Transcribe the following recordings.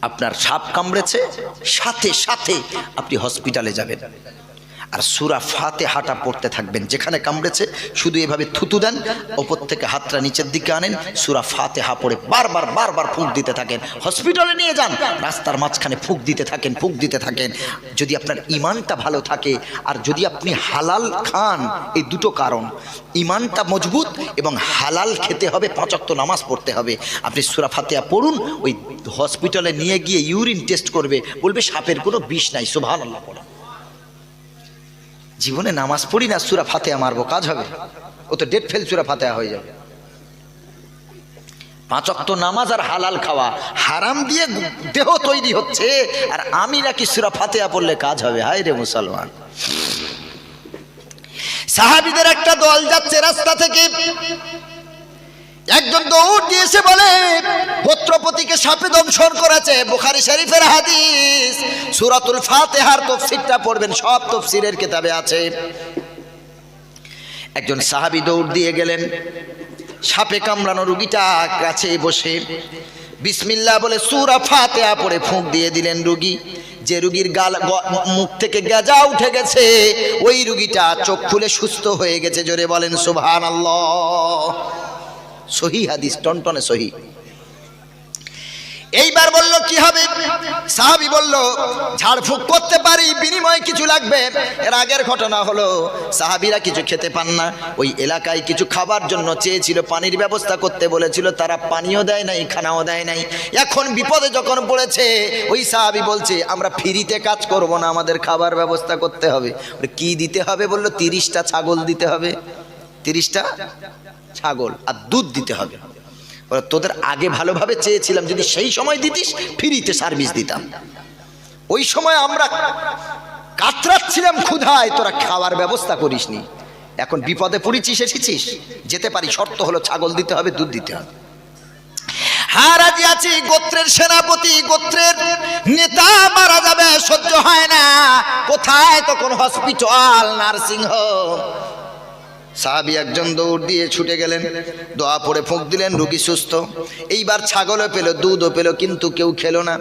আপনার সাপ কামড়েছে, সাথে সাথে আপনি হসপিটালে যাবেন আর সূরা ফাতিহাটা পড়তে থাকবেন। যেখানে কামড়েছে শুধু এভাবে থুতু দেন, ওপর থেকে হাতটা নিচের দিকে আনেন, সূরা ফাতিহা পড়ে বারবার বারবার ফুঁক দিতে থাকেন। হসপিটালে নিয়ে যান, রাস্তার মাঝখানে ফুঁক দিতে থাকেন, ফুঁক দিতে থাকেন। যদি আপনার ইমানটা ভালো থাকে আর যদি আপনি হালাল খান, এই দুটো কারণ, ইমানটা মজবুত এবং হালাল খেতে হবে, 5 ওয়াক্ত নামাজ পড়তে হবে। আপনি সূরা ফাতিহা পড়ুন, ওই হসপিটালে নিয়ে গিয়ে ইউরিন টেস্ট করবে, বলবে সাপের কোনো বিষ নাই, সুবহানাল্লাহ পড়া। জীবনে নামাজ পড়ি না, সূরা ফাতিহা মারবো, কাজ হবে? ও তো ডেট ফেল, সূরা ফাতিহা হয়ে যাবে। 5 ওয়াক্ত নামাজ আর হালাল খাওয়া, হারাম দিয়ে দেহ তৈরি হচ্ছে, আর আমি নাকি সূরা ফাতিহা পড়লে কাজ হবে? হায় রে মুসলমান। সাহাবীদের একটা দল যাচ্ছে রাস্তা থেকে, একজন দৌড় দিয়ে এসে বলে গোত্রপতিকে সাপে দংশন করেছে। বুখারী শরীফের হাদিস। সূরাতুল ফাতিহার তাফসীরটা পড়বেন, সব তাফসীরের কিতাবে আছে। একজন সাহাবী দৌড় দিয়ে গেলেন, সাপে কামড়ানো রোগীটা কাছে বসে বিসমিল্লাহ বলে সূরা ফাতিহা পড়ে ফুঁক দিয়ে দিলেন। রোগী, যে রোগীর মুখ থেকে গেজা উঠে গেছে, ওই রোগীটা চোখ খুলে সুস্থ হয়ে গেছে। জোরে বলেন সুবহানাল্লাহ। সহি হাদিস, টনটনে সহি। এইবার বলল কি হবে? সাহাবী বলল ঝাড়ফুঁক করতে পারি, বিনিময়ে কিছু লাগবে। এর আগের ঘটনা হলো সাহাবীরা কিছু খেতে পান না, ওই এলাকায় কিছু খাবার জন্য চেয়েছিল, পানির ব্যবস্থা করতে বলেছিল, তারা পানিও দেয় নাই, খানাও দেয় নাই। এখন বিপদে যখন পড়েছে, ওই সাহাবী বলছে আমরা ফ্রিতে কাজ করব না, আমাদের খাবার ব্যবস্থা করতে হবে। কি দিতে হবে? বলল 30টা ছাগল দিতে হবে, 30টা ছাগল আর দুধ দিতে হবে। তোদের আগে ভালোভাবে চেয়েছিলাম, যদি সেই সময় দিতিস ফ্রিতে সার্ভিস দিতাম। ওই সময় আমরা কাতরাচ্ছিলাম ক্ষুধায়, তোরা খাওয়ার ব্যবস্থা করিসনি। এখন বিপদে পড়েছিস, এসেছিস, যেতে পারি, শর্ত হলো ছাগল দিতে হবে, দুধ দিতে হবে। হ্যাঁ রাজি আছি। গোত্রের সেনাপতি, গোত্রের নেতা মারা যাবে, সহ্য হয় না। কোথায় তখন হসপিটাল, নার্সিং হোম। সাহাবী একজন দৌড় দিয়ে ছুটে গেলেন, দোয়া পড়ে ফুঁক দিলেন, রোগী সুস্থ। এইবার ছাগলও পেল, দুধও পেল, কিন্তু কেউ খেলো না।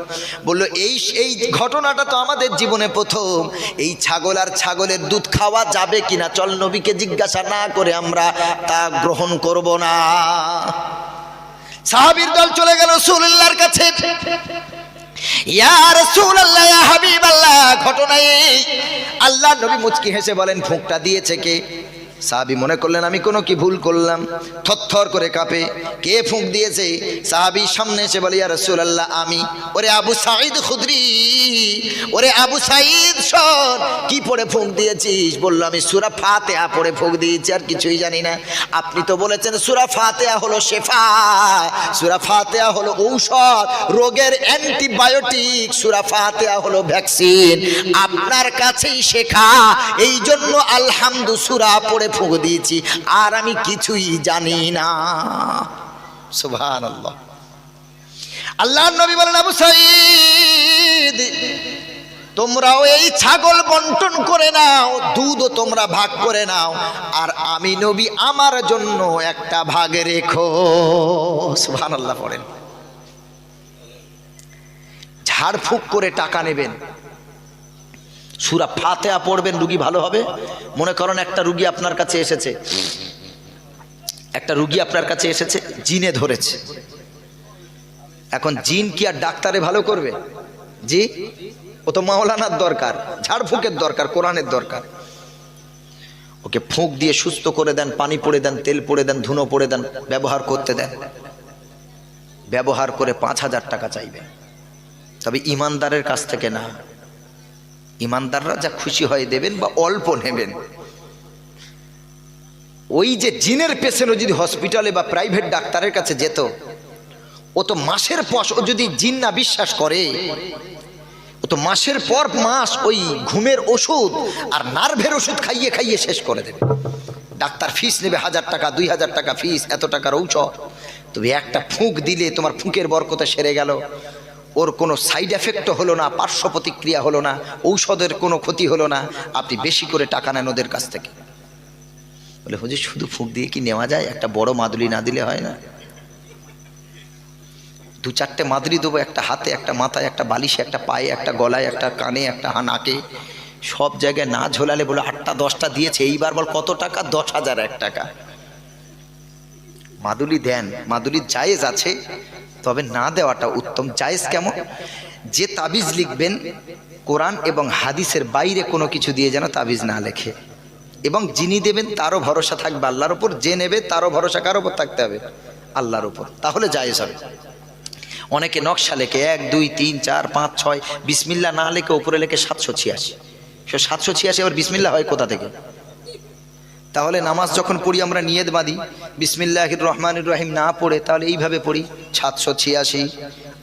বললো এই ঘটনাটা তো আমাদের জীবনে প্রথম। এই ছাগল আর ছাগলের দুধ খাওয়া যাবে কিনা, চল নবীকে জিজ্ঞাসা না করে আমরা তা গ্রহণ করব না। সাহাবীর দল চলে গেল রাসূলুল্লাহর কাছে। ইয়া রাসূলুল্লাহ, ইয়া হাবিবাল্লাহ, ঘটনা এই। আল্লাহ নবী মুচকি হেসে বলেন ফুঁকটা দিয়েছে কে? সাহাবী মনে করলেন আমি কোনো কি ভুল করলাম, থরথর করে কাঁপে। কে ফুঁক দিয়েছে? সাহাবী সামনে এসে বলে ইয়া রাসূলুল্লাহ আমি। ওরে আবু সাঈদ খুদরি, ওরে আবু সাঈদ শোন, কি পড়ে ফুঁক দিয়েছিস? বলল আমি সূরা ফাতিহা পড়ে ফুঁক দিয়েছি, আর কিছুই জানি না। আপনি তো বলেছেন সূরা ফাতিহা হলো শেফা, সূরা ফাতিহা হলো ঔষধ, রোগের অ্যান্টিবায়োটিক, সূরা ফাতিহা হলো ভ্যাকসিন। আপনার কাছেই শেখা, এই জন্য আলহামদু সূরা পড়ে ফুঁক দিয়েছি, আর আমি কিছুই জানি না। সুবহানাল্লাহ। আল্লাহর নবী বলেন আবু সাঈদ, তোমরাও এই ছাগল বন্টন করে নাও, দুধও তোমরা ভাগ করে নাও, আর আমি নবী আমার জন্য একটা ভাগ রেখো। সুবহানাল্লাহ পড়েন। ঝাড়ফুঁক করে টাকা নেবেন, সূরা ফাতিহা পড়বেন, রুগী ভালো হবে। মনে করেন একটা রুগী আপনার কাছে এসেছে, একটা রুগী আপনার কাছে এসেছে, জিনে ধরেছে। এখন জিন কি আর ডাক্তারে ভালো করবে? জি, ও তো মাওলানার দরকার, ঝাড়ফুঁকের দরকার, কোরআনের দরকার। ওকে ফুঁক দিয়ে সুস্থ করে দেন, পানি পড়ে দেন, তেল পড়ে দেন, ধুনো পড়ে দেন, ব্যবহার করতে দেন। ব্যবহার করে 5000 টাকা চাইবেন, তবে ইমানদারের কাছ থেকে না। ইমানদাররা যা খুশি হয় দেবেন বা অল্প নেবেন। ওই যে জিনের পেশেন্টও যদি হসপিটালে বা প্রাইভেট ডাক্তারের কাছে যেত, ও তো মাসের পর, ও যদি জিন না বিশ্বাস করে, ও তো মাসের পর মাস ওই ঘুমের ওষুধ আর নার্ভের ওষুধ খাইয়ে খাইয়ে শেষ করে দেবে। ডাক্তার ফিস নেবে 1000 টাকা, 2000 টাকা ফিস, এত টাকার ঔষধ। তবে একটা ফুঁক দিলে তোমার ফুঁকের বরকতে সেরে গেল, ওর কোনো সাইড এফেক্টও হলো না, পার্শ্ব প্রতিক্রিয়া হলো না, ঔষধের কোনো ক্ষতি হলো না। আপনি বেশি করে টাকা নেন ওদের কাছ থেকে। বলে হুজুর শুধু ফুঁক দিয়ে কি নেওয়া যায়? একটা বড় মাদুলি না দিলে হয় না? দু চারটে মাদুলি দেবো, একটা হাতে, একটা মাথায়, একটা বালিশে, একটা পায়ে, একটা গলায়, একটা কানে, একটা নাকে, সব জায়গায় না ঝোলালে বলে 8টা 10টা দিয়েছে। এইবার বল কত টাকা? 10,001 টাকা। মাদুলি দেন, মাদুলি জায়েজ আছে, তবে না দেওয়াটা উত্তম। জায়েজ কেমন? যে তাবিজ লিখবেন কোরআন এবং হাদিসের বাইরে কোনো কিছু দিয়ে যেন তাবিজ না লেখে, এবং যিনি দেবেন তারও ভরসা থাকবে আল্লাহর উপর, যে নেবে তারও ভরসা কার উপর থাকতে হবে? আল্লাহর উপর, তাহলে জায়েজ হবে। অনেকে নকশা লেখে 1 2 3 4 5 6, বিসমিল্লাহ না লেখে উপরে লেখে 786। 786 আবার বিসমিল্লাহ হয় কোথা থেকে? তাহলে নামাজ যখন পড়ি আমরা নিয়ত বাঁধি বিসমিল্লাহির রহমানির রহিম না পড়ে, তাহলে এইভাবে পড়ি 786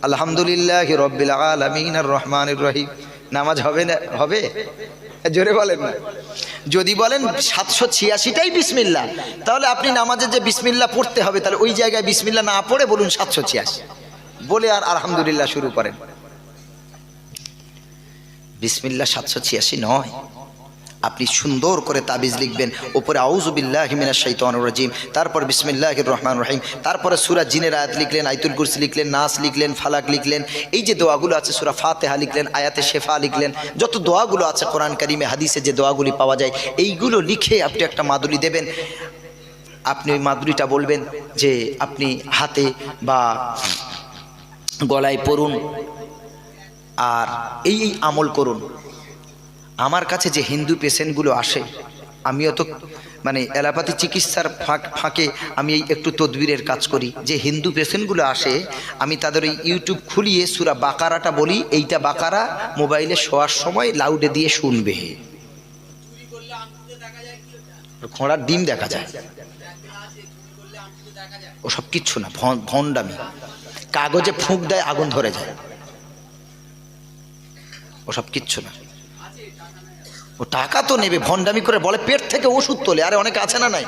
আলহামদুলিল্লাহি রব্বিল আলামিন আর রহমানির রহিম। নামাজ হবে না? হবে? জোরে বলেন না। যদি বলেন 786টাই বিসমিল্লাহ, তাহলে আপনি নামাজে যে বিসমিল্লাহ পড়তে হবে, তাহলে ওই জায়গায় বিসমিল্লাহ না পড়ে বলুন 786 বলে আর আলহামদুলিল্লাহ শুরু করেন। বিসমিল্লাহ 786 নয়। আপনি সুন্দর করে তাবিজ লিখবেন, উপরে আউযু বিল্লাহি মিনাশ শাইতানির রাজিম, তারপর বিসমিল্লাহির রহমানির রহিম, তারপরে সূরা জিনের আয়াত লিখলেন, আয়াতুল কুরসি লিখলেন, নাস লিখলেন, ফালাক লিখলেন, এই যে দোয়াগুলো আছে, সূরা ফাতিহা লিখলেন, আয়াতে শেফা লিখলেন, যত দোয়াগুলো আছে কোরআন কারিমে হাদিসে যে দোয়াগুলি পাওয়া যায়, এইগুলো লিখে আপনি একটা মাদুলি দেবেন। আপনি ওই মাদুলিটা বলবেন যে আপনি হাতে বা গলায় পরুন, আর এই আমল করুন। আমার কাছে যে হিন্দু পেশেন্টগুলো আসে, আমিও তো মানে অ্যালোপ্যাথি চিকিৎসার ফাঁকে আমি এই একটু তদবিরের কাজ করি। যে হিন্দু পেশেন্টগুলো আসে, আমি তাদের ওই ইউটিউব খুলিয়ে সূরা বাকারাটা বলি, এইটা বাকারা মোবাইলে শোয়ার সময় লাউডে দিয়ে শুনবে। ঘোড়ার ডিম দেখা যায়, ওসব কিচ্ছু না, ভণ্ডামি। কাগজে ফুঁক দেয়, আগুন ধরে যায়, ওসব কিচ্ছু না। ও টাকা তো নেবে, ভণ্ডামি করে বলে পেট থেকে ওষুধ তোলে। আরে অনেকে আছে না, নাই,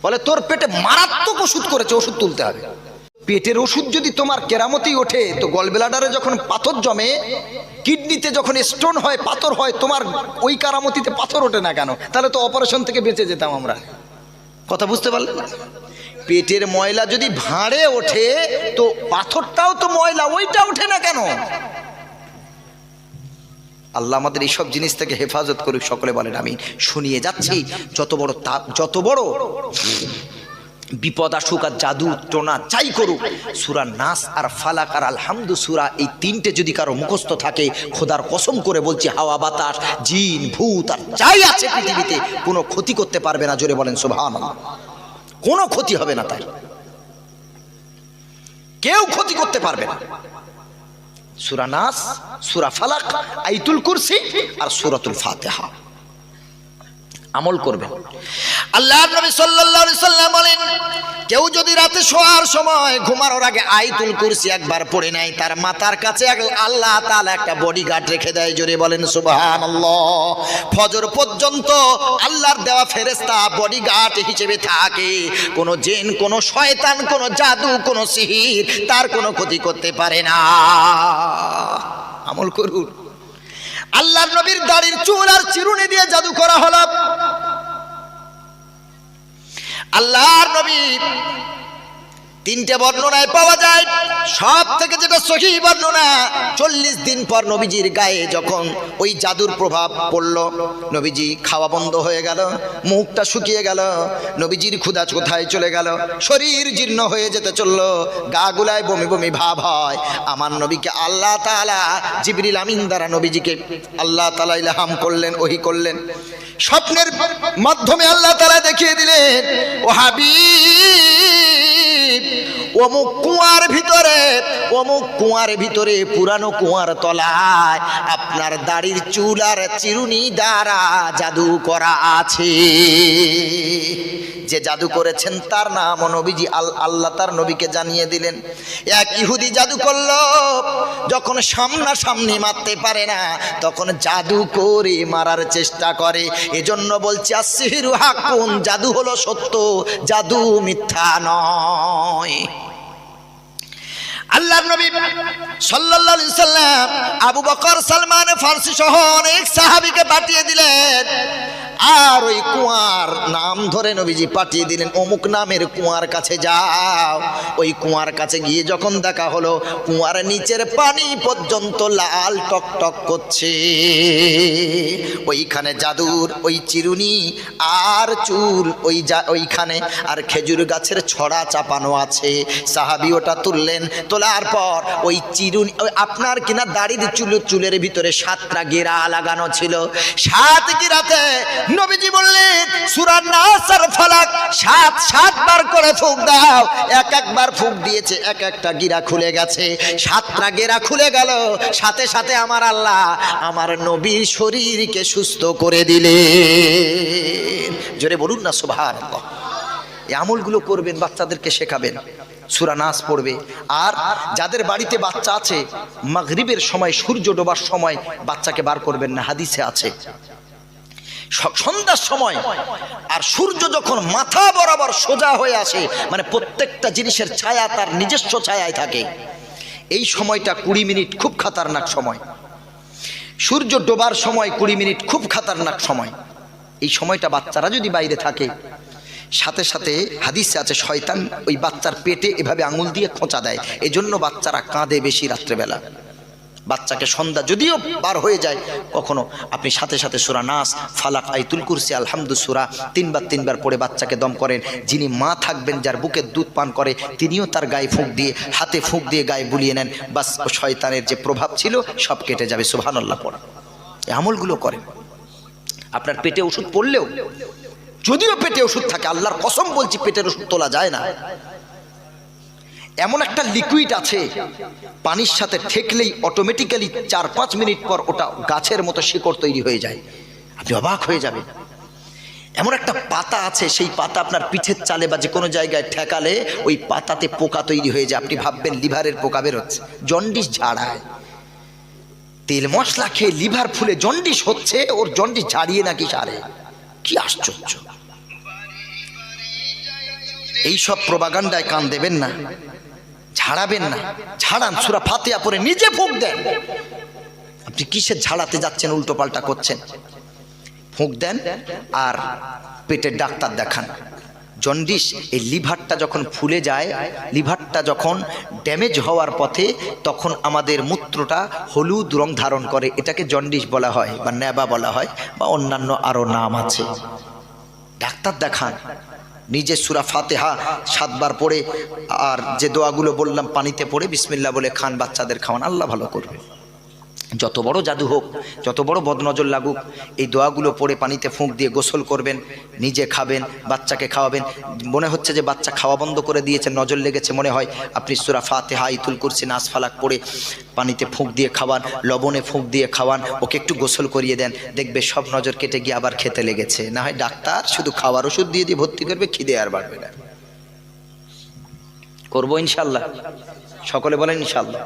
বলে তোর পেটে মারাত্মক ওষুধ করেছে, ওষুধ তুলতে হবে। পেটের ওষুধ যদি তোমার কেরামতি ওঠে, তো গলব্লাডারে যখন পাথর জমে, কিডনিতে যখন স্টোন হয়, পাথর হয়, তোমার ওই কেরামতিতে পাথর ওঠে না কেন? তাহলে তো অপারেশন থেকে বেঁচে যেতাম আমরা। কথা বুঝতে পারলেন? পেটের ময়লা যদি ভাঁড়ে ওঠে, তো পাথরটাও তো ময়লা, ওইটা ওঠে না কেন? আল্লাহ আমাদের এইসব জিনিস থেকে হেফাজত করুক, সকলে বলেন আমিন। শুনিয়ে যাচ্ছি, যত বড় বিপদ আসুক আর জাদু টোনা যাই করুক, সূরা নাস আর ফালাক আর আলহামদু সূরা, এই তিনটে যদি কারো মুখস্থ থাকে, খোদার কসম করে বলছি, হাওয়া বাতাস, জিন ভূত আর যাই আছে পৃথিবীতে কোনো ক্ষতি করতে পারবে না। জোরে বলেন সুবহানাল্লাহ। কোনো ক্ষতি হবে না, তাই কেউ ক্ষতি করতে পারবে না। সূরা নাস, সূরা ফালাক, আয়াতুল কুরসি আর সূরাতুল ফাতিহা আমল করবেন। আল্লাহর নবী সাল্লাল্লাহু আলাইহি সাল্লাম বলেন, কেউ যদি রাতে শোয়ার সময় ঘুমানোর আগে আয়াতুল কুরসি একবার পড়ে নেয়, তার মাথার কাছে আল্লাহ তাআলা একটা বডিগার্ড রেখে দেয়। জোরে বলেন সুবহানাল্লাহ। ফজর পর্যন্ত আল্লাহর দেওয়া ফেরেশতা বডিগার্ড হিসেবে থাকে। কোনো জিন, কোনো শয়তান, কোনো জাদু, কোনো সিহির তার কোনো ক্ষতি করতে পারে না। আমল করুন। আল্লাহর নবীর দাড়ির চুল আর চিরুনি দিয়ে জাদু করা হলো। আল্লাহর নবী তিনটে বর্ণনায় পাওয়া যায়, সব থেকে যেটা সহিহ বর্ণনা, 40 দিন পর নবীজির গায়ে যখন ওই জাদুর প্রভাব পড়ল, নবীজি খাওয়া বন্ধ হয়ে গেল, মুখটা শুকিয়ে গেল, নবীজির ক্ষুধা কোথায় চলে গেল, শরীর জীর্ণ হয়ে যেতে চলল, গা গুলায় বমি বমি ভাব হয়। আমার নবীকে আল্লাহ তাআলা জিবরিল আমিন দ্বারা নবীজিকে আল্লাহ তাআলা ইলহাম করলেন, ওহী করলেন। স্বপ্নের মাধ্যমে আল্লাহ তাআলা দেখিয়ে দিলেন, ও হাবিব, অমুক কুয়ার ভিতরে পুরানো কুয়ার তলায় আপনার দাড়ির চুল আর চিরুনি দ্বারা জাদু করা আছে। যে জাদু করেছেন তার নাম নবীজি আল্লাহ তার নবীকে জানিয়ে দিলেন। এক ইহুদি জাদু করলো, যখন সামনাসামনি মারতে পারে না, তখন জাদু করে মারার চেষ্টা করে। এজন্য বলছি আসসিহরু হাক্কুন, জাদু হলো সত্য, জাদু মিথ্যা নয়। আল্লাহর নবী সাল্লাল্লাহু আলাইহি সাল্লাম আবু বকর, সালমান ফারসি সহ অনেক সাহাবীকে পাঠিয়ে দিলেন। আর ওই কুয়ার নাম ধরে নবীজি পাঠিয়ে দিলেন, অমুক নামের কুয়ার কাছে যাও। ওই কুয়ার কাছে গিয়ে যখন দেখা হলো, কুয়ার নিচের পানি পর্যন্ত লাল টকটক করছে। ওইখানে জাদুর ওই চিরুনি আর চুল ওইখানে আর খেজুর গাছের ছড়া চাপানো আছে। সাহাবী ওটা তুললেন, তোলার পর ওই চিরুনি, আপনার কিনা দাড়ির চুলের ভিতরে 7টা গেরা লাগানো ছিল। 7 গেরাতে নবীজি বললেন সূরা নাস আর ফালাক 7 বার করে ফুঁক দাও। একবার ফুঁক দিয়েছে, একটা গিরা খুলে গেছে, 7টা গেরা খুলে গেল। সাথে সাথে আমার আল্লাহ আমার নবীর শরীরকে সুস্থ করে দিলেন। জোরে বলুন না সুবহানাল্লাহ। এই আমলগুলো করবেন, বাচ্চাদেরকে শেখাবেন, সূরা নাস পড়বে। আর যাদের বাড়িতে বাচ্চা আছে, মাগরিবের সময় সূর্য ডোবার সময় বাচ্চাকে বার করবেন না, হাদিসে আছে। সন্ধ্যার সময় আর সূর্য যখন মাথা বরাবর সোজা হয়ে আসে, মানে প্রত্যেকটা জিনিসের ছায়া তার নিজস্ব ছায়ায় থাকে, এই সময়টা 20 মিনিট খুব খাতারনাক সময়। সূর্য ডোবার সময় 20 মিনিট খুব খাতারনাক সময়। এই সময়টা বাচ্চারা যদি বাইরে থাকে, সাথে সাথে হাদিসে আছে শয়তান ওই বাচ্চার পেটে এভাবে আঙুল দিয়ে খোঁচা দেয়। এজন্য বাচ্চারা কাঁদে বেশি রাত্রেবেলা। বাচ্চাকে সন্ধ্যা যদিও বার হয়ে যায়, কখনো আপনি সাথে সাথে সূরা নাস, ফালাক, আয়াতুল কুরসি, আলহামদু সূরা 3 বার পড়ে বাচ্চাকে দম করেন। যিনি মা থাকবেন, যার বুকের দুধ পান করে, তিনিও তার গায়ে ফুঁক দিয়ে, হাতে ফুঁক দিয়ে গায়ে বুলিয়ে নেন। বাস শয়তানের যে প্রভাব ছিল সব কেটে যাবে। সুবহানাল্লাহ পড়া, এই আমলগুলো করেন। আপনার পেটে ওষুধ পড়লেও, যদিও পেটে ওষুধ থাকে, আল্লাহর কসম বলছি পেটের ওষুধ তোলা যায় না। এমন একটা লিকুইড আছে, পানির সাথে ঠেকলেই অটোমেটিক্যালি 4-5 মিনিট পর ওটা গাছের মতো শিকড় তৈরি হয়ে যায়। আপনি অবাক হয়ে যাবেন। এমন একটা পাতা আছে, সেই পাতা আপনার পিঠের চালে বা যে কোনো জায়গায় ঠেকালে ওই পাতাতে পোকা তৈরি হয়ে যায়। আপনি ভাববেন লিভারের পোকা বেরোচ্ছে, জন্ডিস ঝাড়ায়। তেল মশলা খেয়ে লিভার ফুলে জন্ডিস হচ্ছে, ওর জন্ডিস ঝাড়িয়ে নাকি সারে। কি আশ্চর্য! এইসব প্রোপাগান্ডায় কান দেবেন না, ঝাড়াবেন না। ঝাড়ান, সূরা ফাতিহা পড়ে নিজে ফুঁক দেন। আপনি কিসের ঝাড়াতে যাচ্ছেন, উল্টো পাল্টা করছেন? ফুঁক দেন আর পেটের ডাক্তার দেখান। জন্ডিস, এই লিভারটা যখন ফুলে যায়, লিভারটা যখন ড্যামেজ হওয়ার পথে, তখন আমাদের মূত্রটা হলুদ রং ধারণ করে। এটাকে জন্ডিস বলা হয় বা নেবা বলা হয়, বা অন্যান্য আরও নাম আছে। ডাক্তার দেখান। নিজে সূরা ফাতিহা 7 বার পড়ে আর যে দোয়াগুলো বললাম পানিতে পড়ে বিসমিল্লাহ বলে খান, বাচ্চাদের খাওয়ান, আল্লাহ ভালো করবে। যত বড় জাদু হোক, যত বড় বদনজর লাগুক, এই দোয়াগুলো পড়ে পানিতে ফুঁক দিয়ে গোসল করবেন, নিজে খাবেন, বাচ্চাকে খাওয়াবেন। মনে হচ্ছে যে বাচ্চা খাওয়া বন্ধ করে দিয়েছে, নজর লেগেছে মনে হয়, আপনি সূরা ফাতিহা, আয়াতুল কুরসি, নাস, ফালাক পড়ে পানিতে ফুঁক দিয়ে খাওয়ান, লবণে ফুঁক দিয়ে খাওয়ান, ওকে একটু গোসল করিয়ে দেন, দেখবে সব নজর কেটে গিয়ে আবার খেতে লেগেছে। না হয় ডাক্তার শুধু খাওয়ার ওষুধ দিয়ে ভর্তি করবে, খিদে আর বাড়বে না। করবো ইনশাল্লাহ, সকলে বলেন ইনশাল্লাহ।